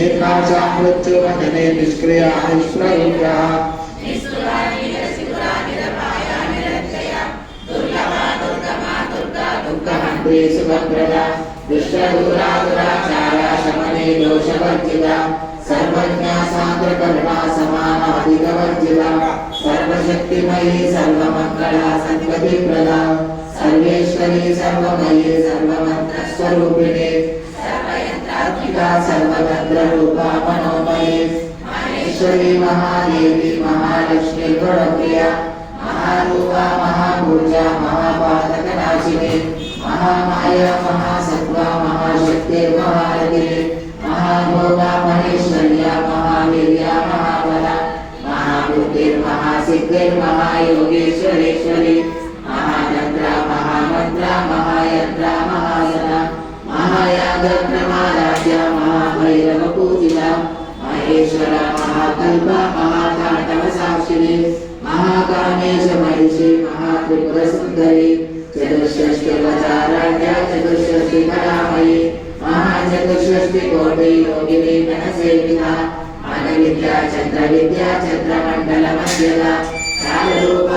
एकाचा मृत्युवदने निष्क्रिया निष्प्ररूपा दुःखहन्त्री सुभद्रदा दुष्टदूरा दुराचारा शमने दोषवर्जिता सर्वज्ञा सान्द्रकरुणा समानाधिकवर्जिता सर्वशक्तिमयी सर्वमङ्गला सद्गतिप्रदा सर्वेश्वरी सर्वमयी सर्वमन्त्रस्वरूपिणी सर्वयन्त्रात्मिका सर्वतन्त्ररूपा मनोमयी महेश्वरी महादेवी महालक्ष्मी गुणप्रिया महारूपा महापूजा महापातकनाशिनी महामाया महासत्त्वा महाशक्तिर्महारथिनी महाभोगा महेश्वर्या महावीर्या महाबला महाबुद्धिर्महासिद्धिर्महायोगेश्वरेश्वरी महातन्त्रा महामन्त्रा महायन्त्रा महाजना महायागप्रमाराध्या महाभैरवपूजिता महेश्वरा महाकल्पा महाताण्डवसाक्षिणी महाकामेश महिषी महात्रिपुरसुन्दरी चतुष्षष्टिवचाराढ्या चतुष्षष्टिकलामयी महाचतुष्षष्टिकोटि योगिनी गणसेविता मनविद्या चन्द्रविद्या चन्द्रमण्डलमध्यदा